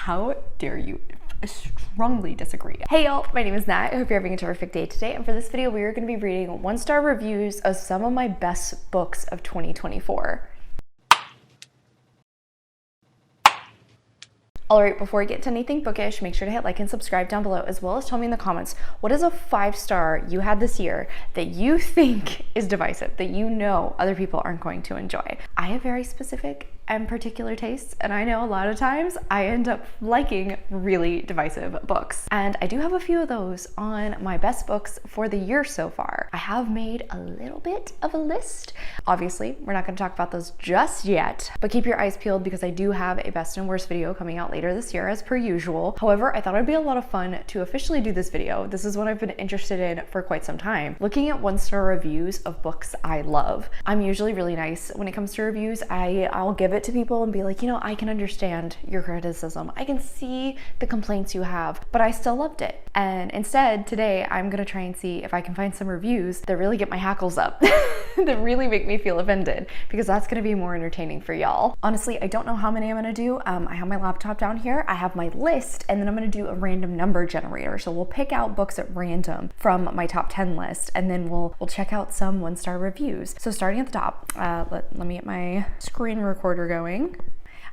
How dare you? I strongly disagree. Hey y'all, my name is Nat. I hope you're having a terrific day today. And for this video, we are going to be reading 1-star reviews of some of my best books of 2024. Alright, before we get to anything bookish, make sure to hit like and subscribe down below, as well as tell me in the comments, what is a 5-star you had this year that you think is divisive, that you know other people aren't going to enjoy? I have very specific and particular tastes, and I know a lot of times I end up liking really divisive books. And I do have a few of those on my best books for the year so far. I have made a little bit of a list. Obviously, we're not going to talk about those just yet, but keep your eyes peeled because I do have a best and worst video coming out later this year as per usual. However, I thought it'd be a lot of fun to officially do this video. This is what I've been interested in for quite some time, looking at 1-star reviews of books I love. I'm usually really nice when it comes to reviews. I'll give it to people and be like, you know, I can understand your criticism. I can see the complaints you have, but I still loved it. And instead, today, I'm gonna try and see if I can find some reviews that really get my hackles up, that really make me feel offended, because that's gonna be more entertaining for y'all. Honestly, I don't know how many I'm gonna do. I have my laptop down here, I have my list, and then I'm gonna do a random number generator. So we'll pick out books at random from my top 10 list, and then we'll check out some 1-star reviews. So starting at the top, let me get my screen recorder going.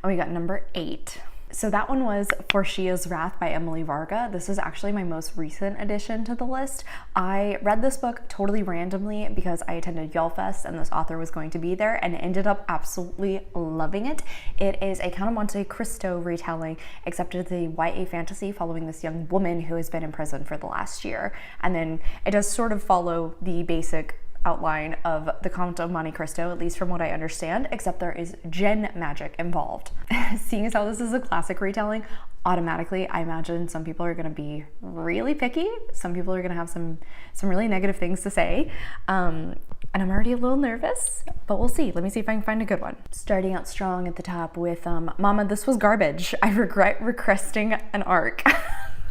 And we got number 8. So that one was 𝗖cie Wrath by Emily Varga. This is actually my most recent addition to the list. I read this book totally randomly because I attended YALLFest and this author was going to be there, and ended up absolutely loving it. It is a Count of Monte Cristo retelling, except it's a YA fantasy following this young woman who has been in prison for the last year. And then it does sort of follow the basic outline of the Count of Monte Cristo, at least from what I understand, except there is gen magic involved. Seeing as how this is a classic retelling, automatically I imagine some people are going to be really picky. Some people are going to have some really negative things to say. And I'm already a little nervous, but we'll see. Let me see if I can find a good one. Starting out strong at the top with Mama, This Was Garbage. I regret requesting an ARC.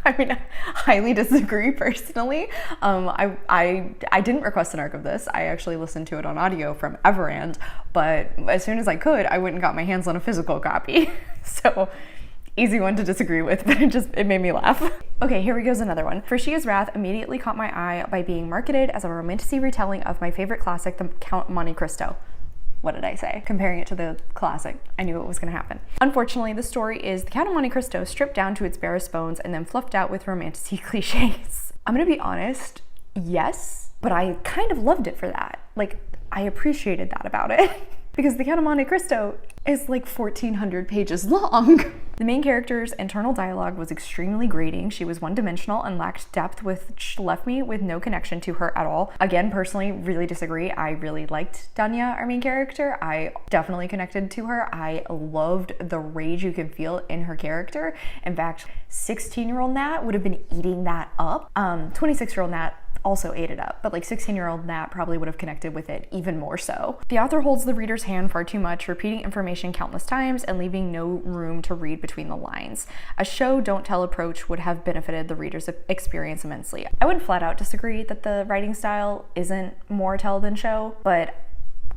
I mean, I highly disagree personally. I didn't request an ARC of this. I actually listened to it on audio from Everand, but as soon as I could, I went and got my hands on a physical copy. So easy one to disagree with, but it made me laugh. Okay, here we goes another one. 𝗖cie Wrath immediately caught my eye by being marketed as a romantasy retelling of my favorite classic, the Count of Monte Cristo. What did I say? Comparing it to the classic, I knew it was gonna happen. Unfortunately, the story is the Count of Monte Cristo stripped down to its barest bones and then fluffed out with romantasy cliches. I'm gonna be honest, yes, but I kind of loved it for that. Like, I appreciated that about it. Because the Count of Monte Cristo is like 1,400 pages long. The main character's internal dialogue was extremely grating. She was one-dimensional and lacked depth, which left me with no connection to her at all. Again, personally, really disagree. I really liked Danya, our main character. I definitely connected to her. I loved the rage you can feel in her character. In fact, 16-year-old Nat would have been eating that up. 26-year-old Nat also ate it up, but like 16-year-old Nat probably would have connected with it even more so. The author holds the reader's hand far too much, repeating information countless times and leaving no room to read between the lines. A show don't tell approach would have benefited the reader's experience immensely. I wouldn't flat out disagree that the writing style isn't more tell than show, but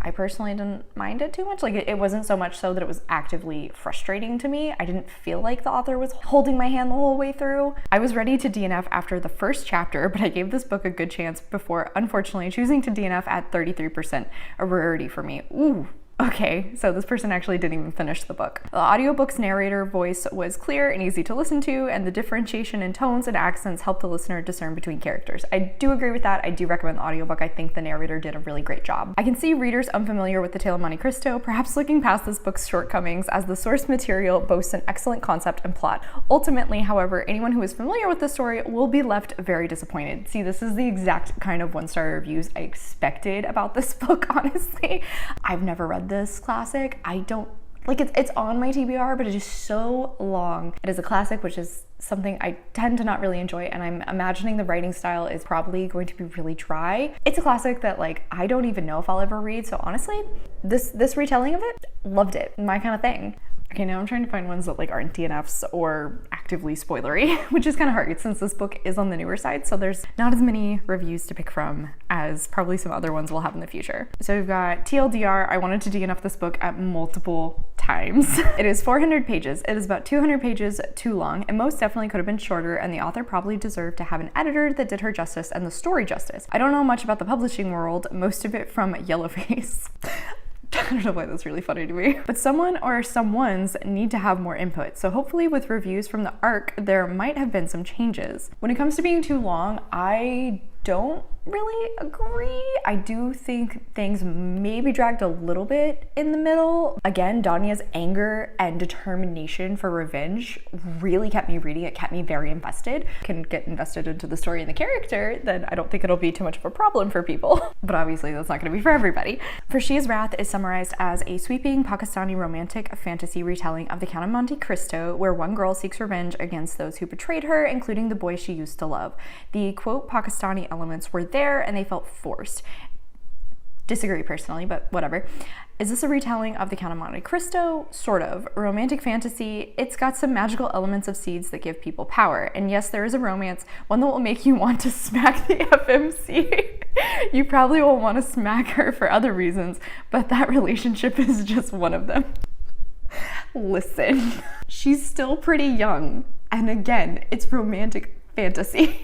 I personally didn't mind it too much. Like, it wasn't so much so that it was actively frustrating to me. I didn't feel like the author was holding my hand the whole way through. I was ready to DNF after the first chapter, but I gave this book a good chance before unfortunately choosing to DNF at 33%, a rarity for me. Ooh. Okay, so this person actually didn't even finish the book. The audiobook's narrator voice was clear and easy to listen to, and the differentiation in tones and accents helped the listener discern between characters. I do agree with that. I do recommend the audiobook. I think the narrator did a really great job. I can see readers unfamiliar with the tale of Monte Cristo perhaps looking past this book's shortcomings, as the source material boasts an excellent concept and plot. Ultimately, however, anyone who is familiar with the story will be left very disappointed. See, this is the exact kind of 1-star reviews I expected about this book, honestly. I've never read this classic. I don't like it's on my TBR, but it is so long. It is a classic, which is something I tend to not really enjoy, and I'm imagining the writing style is probably going to be really dry. It's a classic that like I don't even know if I'll ever read, so honestly, this retelling of it, loved it. My kind of thing. Okay, now I'm trying to find ones that like aren't DNFs or actively spoilery, which is kind of hard since this book is on the newer side, so there's not as many reviews to pick from as probably some other ones we'll have in the future. So we've got TLDR, I wanted to DNF this book at multiple times. times. It is 400 pages. It is about 200 pages too long, and most definitely could have been shorter, and the author probably deserved to have an editor that did her justice and the story justice. I don't know much about the publishing world, most of it from Yellowface. I don't know why that's really funny to me. But someone or someones need to have more input. So hopefully with reviews from the ARC, there might have been some changes. When it comes to being too long, I don't really agree. I do think things maybe dragged a little bit in the middle. Again, Danya's anger and determination for revenge really kept me reading. It kept me very invested. Can get invested into the story and the character, then I don't think it'll be too much of a problem for people. But obviously that's not going to be for everybody. 𝗖cie has Wrath is summarized as a sweeping Pakistani romantic fantasy retelling of the Count of Monte Cristo, where one girl seeks revenge against those who betrayed her, including the boy she used to love. The quote Pakistani elements were there and they felt forced. Disagree personally, but whatever. Is this a retelling of the Count of Monte Cristo? Sort of. Romantic fantasy, it's got some magical elements of seeds that give people power. And yes, there is a romance, one that will make you want to smack the FMC. You probably will want to smack her for other reasons, but that relationship is just one of them. Listen, she's still pretty young. And again, it's romantic fantasy.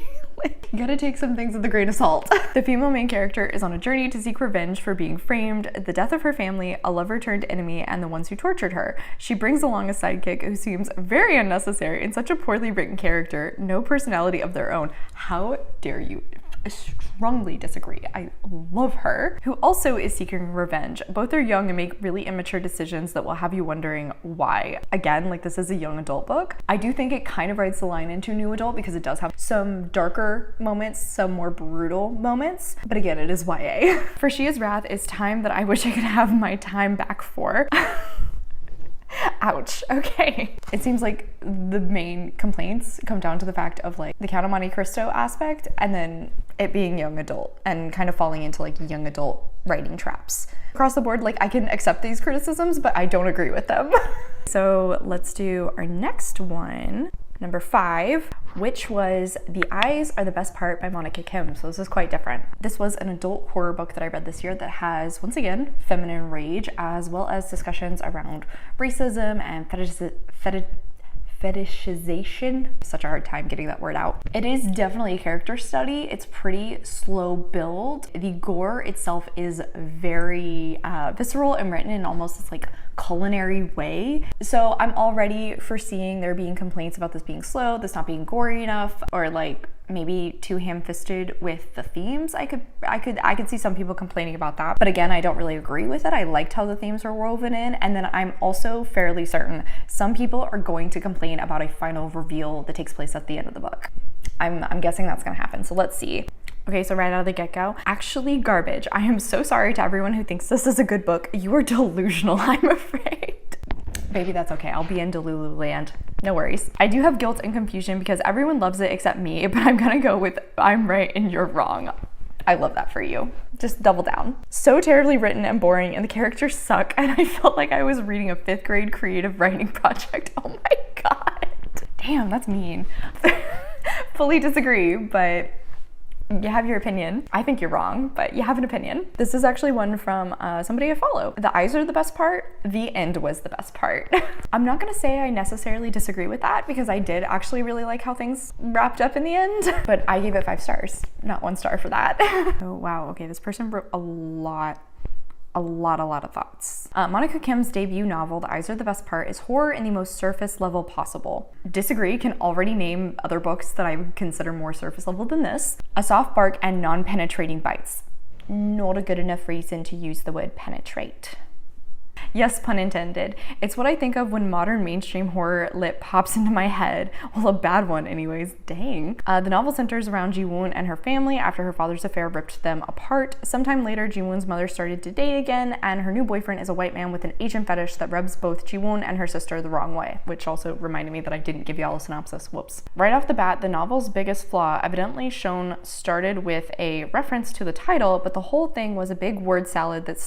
You gotta take some things with a grain of salt. The female main character is on a journey to seek revenge for being framed, the death of her family, a lover turned enemy, and the ones who tortured her. She brings along a sidekick who seems very unnecessary and such a poorly written character, no personality of their own. How dare you? I strongly disagree. I love her, who also is seeking revenge. Both are young and make really immature decisions that will have you wondering why. Again, like, this is a young adult book. I do think it kind of writes the line into new adult because it does have some darker moments, some more brutal moments, but again, it is YA. 𝗖cie has Wrath is time that I wish I could have my time back for. Ouch. Okay. It seems like the main complaints come down to the fact of like the Count of Monte Cristo aspect and then it being young adult and kind of falling into like young adult writing traps. Across the board, like, I can accept these criticisms, but I don't agree with them. So let's do our next one. Number 5, which was The Eyes Are the Best Part by Monica Kim. So this is quite different. This was an adult horror book that I read this year that has, once again, feminine rage, as well as discussions around racism and fetishization. Such a hard time getting that word out. It is definitely a character study. It's pretty slow build. The gore itself is very visceral and written in almost this like culinary way. So I'm already foreseeing there being complaints about this being slow, this not being gory enough, or like maybe too ham-fisted with the themes. I could see some people complaining about that, but again, I don't really agree with it. I liked how the themes were woven in, and then I'm also fairly certain some people are going to complain about a final reveal that takes place at the end of the book. I'm guessing that's gonna happen, so let's see. Okay, so right out of the get-go, actually garbage. I am so sorry to everyone who thinks this is a good book. You are delusional, I'm afraid. Maybe that's okay, I'll be in Delulu land. No worries. I do have guilt and confusion because everyone loves it except me, but I'm gonna go with I'm right and you're wrong. I love that for you. Just double down. So terribly written and boring, and the characters suck, and I felt like I was reading a 5th grade creative writing project. Oh my God. Damn, that's mean. Fully disagree, but you have your opinion. I think you're wrong, but you have an opinion. This is actually one from somebody I follow. The eyes are the best part. The end was the best part. I'm not gonna say I necessarily disagree with that because I did actually really like how things wrapped up in the end, but I gave it 5 stars, not 1 star for that. Oh wow, okay, this person wrote a lot of thoughts. Monica Kim's debut novel, The Eyes Are the Best Part, is horror in the most surface level possible. Disagree, can already name other books that I would consider more surface level than this. A soft bark and non-penetrating bites. Not a good enough reason to use the word penetrate. Yes, pun intended. It's what I think of when modern mainstream horror lit pops into my head. Well, a bad one anyways, dang. The novel centers around Ji-woon and her family after her father's affair ripped them apart. Sometime later, Ji-woon's mother started to date again, and her new boyfriend is a white man with an Asian fetish that rubs both Ji-woon and her sister the wrong way, which also reminded me that I didn't give y'all a synopsis, whoops. Right off the bat, the novel's biggest flaw, evidently shown, started with a reference to the title, but the whole thing was a big word salad that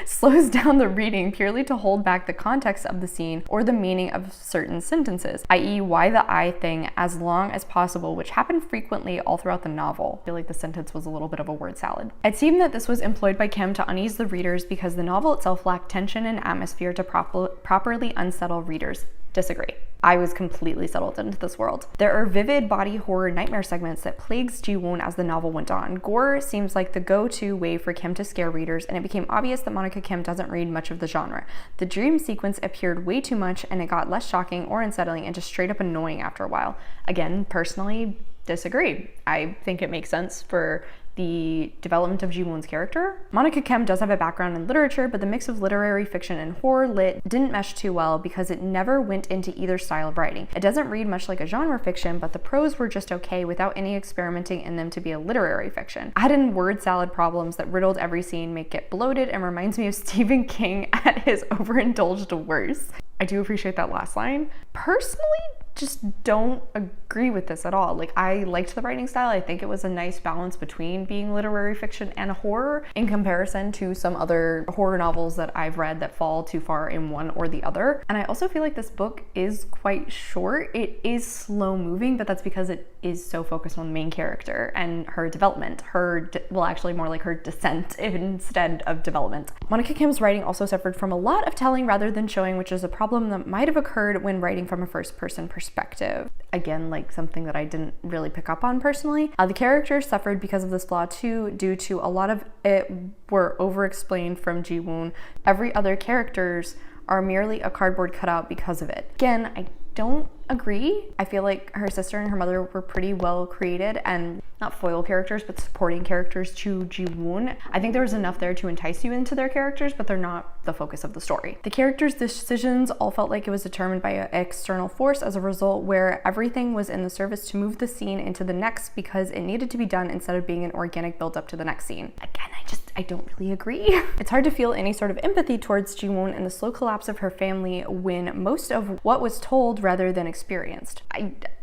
slows down the reading purely clearly to hold back the context of the scene or the meaning of certain sentences, i.e. why the I thing as long as possible, which happened frequently all throughout the novel. I feel like the sentence was a little bit of a word salad. It seemed that this was employed by Kim to unease the readers because the novel itself lacked tension and atmosphere to properly unsettle readers. Disagree. I was completely settled into this world. There are vivid body horror nightmare segments that plagues Ji-woon as the novel went on. Gore seems like the go-to way for Kim to scare readers, and it became obvious that Monica Kim doesn't read much of the genre. The dream sequence appeared way too much, and it got less shocking or unsettling and just straight up annoying after a while. Again, personally, disagree. I think it makes sense for the development of Ji-woon's character. Monica Kim does have a background in literature, but the mix of literary fiction and horror lit didn't mesh too well because it never went into either style of writing. It doesn't read much like a genre fiction, but the prose were just okay without any experimenting in them to be a literary fiction. Add in word salad problems that riddled every scene, make it bloated, and reminds me of Stephen King at his overindulged worst. I do appreciate that last line. Personally, just don't agree with this at all. Like, I liked the writing style. I think it was a nice balance between being literary fiction and horror in comparison to some other horror novels that I've read that fall too far in one or the other. And I also feel like this book is quite short. It is slow moving, but that's because it is so focused on the main character and her development. Well, actually more like her descent instead of development. Monica Kim's writing also suffered from a lot of telling rather than showing, which is a problem that might have occurred when writing from a first-person perspective. Again, like something that I didn't really pick up on personally. The characters suffered because of this flaw too, due to a lot of it were over-explained from Ji-woon. Every other characters are merely a cardboard cutout because of it. Again, I don't agree. I feel like her sister and her mother were pretty well created and not foil characters, but supporting characters to Ji-woon. I think there was enough there to entice you into their characters, but they're not the focus of the story. The characters' decisions all felt like it was determined by an external force as a result, where everything was in the service to move the scene into the next because it needed to be done instead of being an organic build up to the next scene. Again, I don't really agree. It's hard to feel any sort of empathy towards Ji-woon and the slow collapse of her family when most of what was told rather than experienced.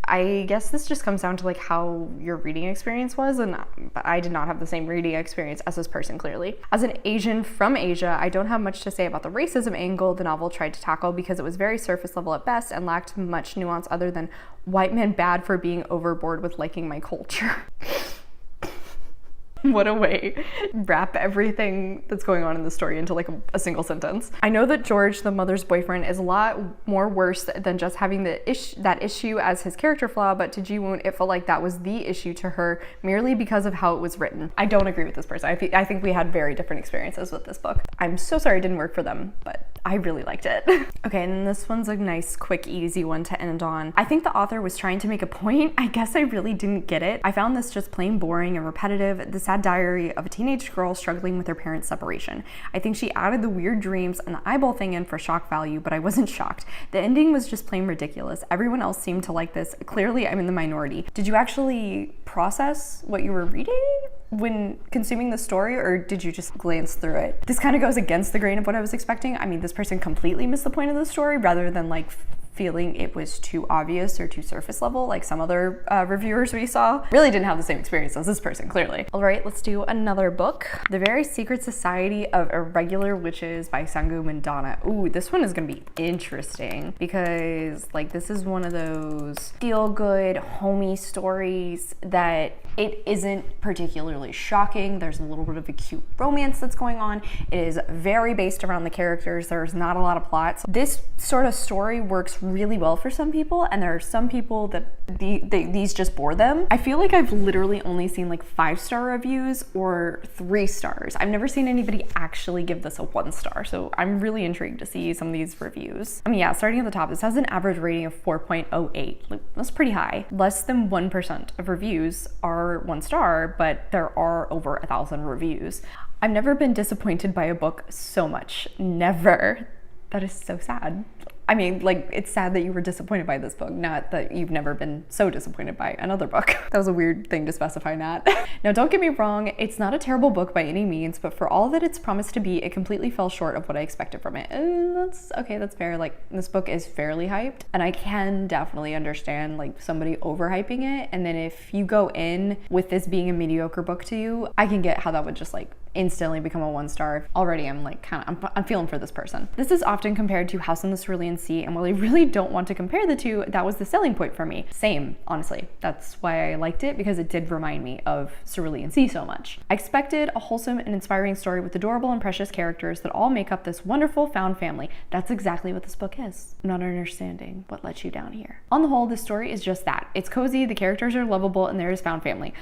I guess this just comes down to like how your reading experience was, and I did not have the same reading experience as this person clearly. As an Asian from Asia, I don't have much to say about the racism angle the novel tried to tackle because it was very surface level at best and lacked much nuance other than white men bad for being overboard with liking my culture. What a way wrap everything that's going on in the story into like a single sentence. I know that George, the mother's boyfriend, is a lot more worse than just having that issue as his character flaw, but to Ji-woon, it felt like that was the issue to her merely because of how it was written. I don't agree with this person. I think we had very different experiences with this book. I'm so sorry it didn't work for them, but I really liked it. Okay, and this one's a nice, quick, easy one to end on. I think the author was trying to make a point. I guess I really didn't get it. I found this just plain boring and repetitive. The sad diary of a teenage girl struggling with her parents' separation. I think she added the weird dreams and the eyeball thing in for shock value, but I wasn't shocked. The ending was just plain ridiculous. Everyone else seemed to like this. Clearly, I'm in the minority. Did you actually process what you were reading when consuming the story, or did you just glance through it? This kind of goes against the grain of what I was expecting. I mean, this person completely missed the point of the story rather than like feeling it was too obvious or too surface level like some other reviewers we saw. Really didn't have the same experience as this person, clearly. All right, let's do another book. The Very Secret Society of Irregular Witches by Sanggu Mandana. Ooh, this one is gonna be interesting because like this is one of those feel-good, homey stories that it isn't particularly shocking. There's a little bit of a cute romance that's going on. It is very based around the characters. There's not a lot of plots. This sort of story works really well for some people, and there are some people that these just bore them. I feel like I've literally only seen like 5-star reviews or 3 stars. I've never seen anybody actually give this a 1 star, so I'm really intrigued to see some of these reviews. I mean, yeah, starting at the top, this has an average rating of 4.08. Like, that's pretty high. Less than 1% of reviews are 1 star, but there are over 1,000 reviews. I've never been disappointed by a book so much. Never. That is so sad. I mean, like, it's sad that you were disappointed by this book, not that you've never been so disappointed by another book. That was a weird thing to specify, Nat. Now, don't get me wrong, it's not a terrible book by any means, but for all that it's promised to be, it completely fell short of what I expected from it. And that's okay, that's fair. Like, this book is fairly hyped, and I can definitely understand, like, somebody overhyping it, and then if you go in with this being a mediocre book to you, I can get how that would just, like, instantly become a 1-star. Already I'm like I'm feeling for this person. This is often compared to House on the Cerulean Sea, and while I really don't want to compare the two, that was the selling point for me. Same, honestly. That's why I liked it, because it did remind me of Cerulean Sea so much. I expected a wholesome and inspiring story with adorable and precious characters that all make up this wonderful found family. That's exactly what this book is. I'm not understanding what let you down here. On the whole, this story is just that. It's cozy, the characters are lovable, and there is found family.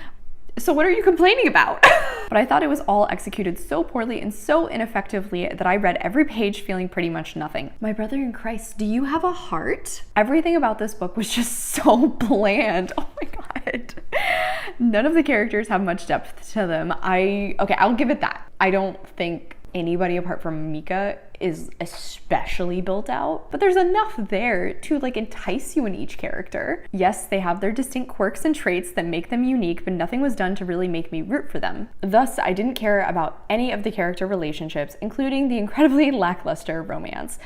So what are you complaining about? But I thought it was all executed so poorly and so ineffectively that I read every page feeling pretty much nothing. My brother in Christ, do you have a heart? Everything about this book was just so bland. Oh my God. None of the characters have much depth to them. Okay, I'll give it that. I don't think anybody apart from Mika is especially built out, but there's enough there to like entice you in each character. Yes, they have their distinct quirks and traits that make them unique, but nothing was done to really make me root for them. Thus, I didn't care about any of the character relationships, including the incredibly lackluster romance.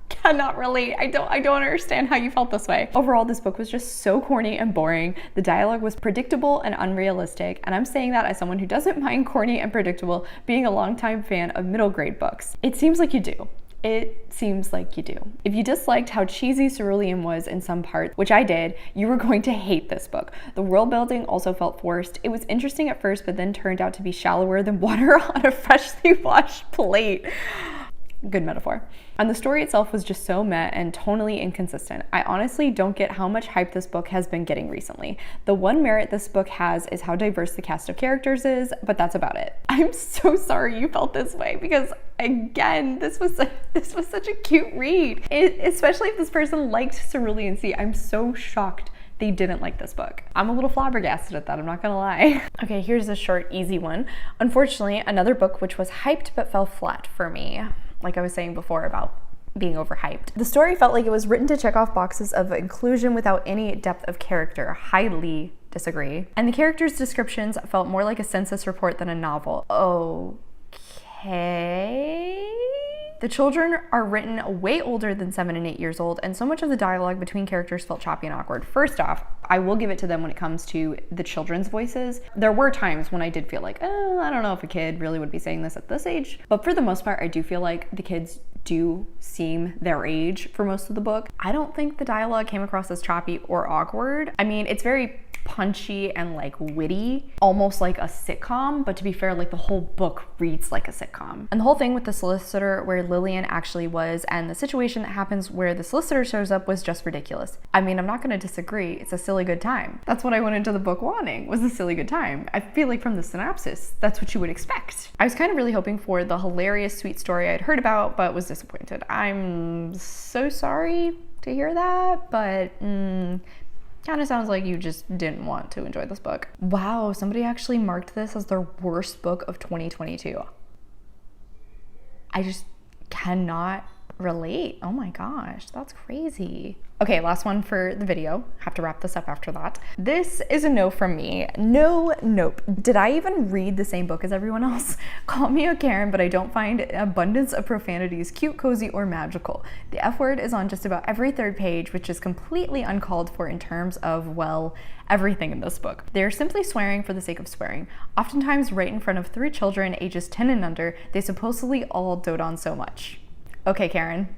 Cannot relate. I don't understand how you felt this way. Overall, this book was just so corny and boring. The dialogue was predictable and unrealistic, and I'm saying that as someone who doesn't mind corny and predictable, being a longtime fan of middle grade books. It seems like you do. It seems like you do. If you disliked how cheesy Cerulean was in some parts, which I did, you were going to hate this book. The world building also felt forced. It was interesting at first, but then turned out to be shallower than water on a freshly washed plate. Good metaphor. And the story itself was just so meh and tonally inconsistent. I honestly don't get how much hype this book has been getting recently. The one merit this book has is how diverse the cast of characters is, but that's about it. I'm so sorry you felt this way, because again, this was such a cute read. Especially if this person liked Cerulean Sea. I'm so shocked they didn't like this book. I'm a little flabbergasted at that, I'm not gonna lie. Okay, here's a short, easy one. Unfortunately, another book which was hyped but fell flat for me. Like I was saying before about being overhyped. The story felt like it was written to check off boxes of inclusion without any depth of character. Highly disagree. And the characters' descriptions felt more like a census report than a novel. Okay. The children are written way older than 7 and 8 years old, and so much of the dialogue between characters felt choppy and awkward. First off, I will give it to them when it comes to the children's voices. There were times when I did feel like, I don't know if a kid really would be saying this at this age, but for the most part, I do feel like the kids do seem their age for most of the book. I don't think the dialogue came across as choppy or awkward. I mean, it's very punchy and like witty, almost like a sitcom, but to be fair, like the whole book reads like a sitcom. And the whole thing with the solicitor where Lillian actually was and the situation that happens where the solicitor shows up was just ridiculous. I mean, I'm not gonna disagree, it's a silly good time. That's what I went into the book wanting, was a silly good time. I feel like from the synopsis, that's what you would expect. I was kind of really hoping for the hilarious sweet story I'd heard about, but was disappointed. I'm so sorry to hear that, but kind of sounds like you just didn't want to enjoy this book. Wow, somebody actually marked this as their worst book of 2022. I just cannot relate. Oh my gosh, that's crazy. Okay, last one for the video. Have to wrap this up after that. This is a no from me. No, nope. Did I even read the same book as everyone else? Call me a Karen, but I don't find abundance of profanities cute, cozy, or magical. The F word is on just about every third page, which is completely uncalled for in terms of, well, everything in this book. They're simply swearing for the sake of swearing. Oftentimes right in front of 3 children ages 10 and under, they supposedly all dote on so much. Okay, Karen.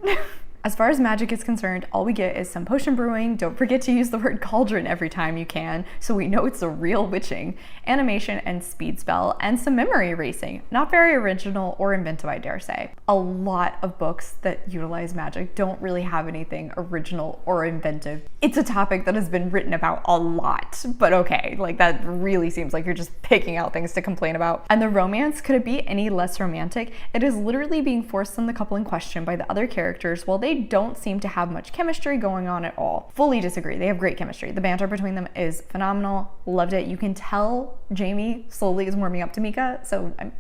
As far as magic is concerned, all we get is some potion brewing. Don't forget to use the word cauldron every time you can, so we know it's a real witching, animation and speed spell, and some memory erasing. Not very original or inventive, I dare say. A lot of books that utilize magic don't really have anything original or inventive. It's a topic that has been written about a lot, but okay, like that really seems like you're just picking out things to complain about. And the romance, could it be any less romantic? It is literally being forced on the couple in question by the other characters while they don't seem to have much chemistry going on at all. Fully disagree. They have great chemistry. The banter between them is phenomenal. Loved it. You can tell Jamie slowly is warming up to Mika, so I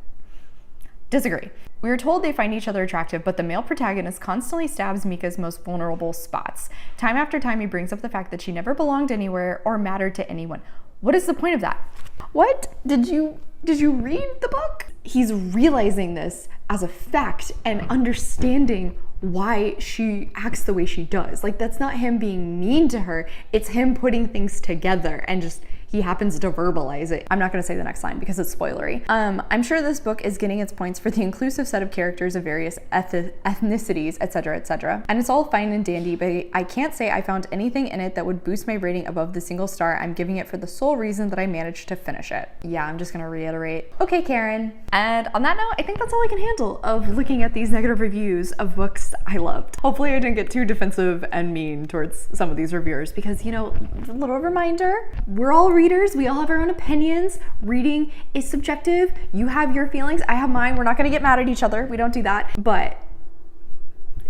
disagree. We are told they find each other attractive, but the male protagonist constantly stabs Mika's most vulnerable spots. Time after time, he brings up the fact that she never belonged anywhere or mattered to anyone. What is the point of that? What? Did you read the book? He's realizing this as a fact and understanding why she acts the way she does. Like, that's not him being mean to her, it's him putting things together and just, he happens to verbalize it. I'm not gonna say the next line because it's spoilery. I'm sure this book is getting its points for the inclusive set of characters of various ethnicities, etc., etc. And it's all fine and dandy, but I can't say I found anything in it that would boost my rating above the single star I'm giving it for the sole reason that I managed to finish it. Yeah, I'm just gonna reiterate. Okay, Karen. And on that note, I think that's all I can handle of looking at these negative reviews of books I loved. Hopefully I didn't get too defensive and mean towards some of these reviewers because, you know, a little reminder, we're all readers, we all have our own opinions. Reading is subjective. You have your feelings, I have mine. We're not gonna get mad at each other. We don't do that. But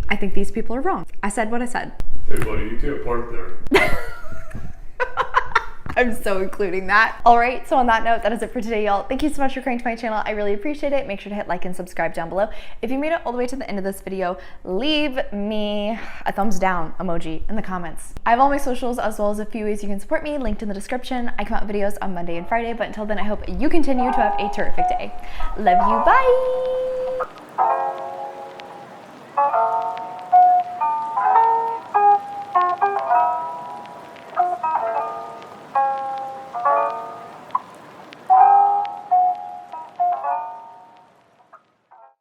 I think these people are wrong. I said what I said. Hey buddy, you can't park there. I'm so including that. All right, so on that note, that is it for today, y'all. Thank you so much for coming to my channel. I really appreciate it. Make sure to hit like and subscribe down below. If you made it all the way to the end of this video, leave me a thumbs down emoji in the comments. I have all my socials as well as a few ways you can support me linked in the description. I come out with videos on Monday and Friday, but until then, I hope you continue to have a terrific day. Love you, bye.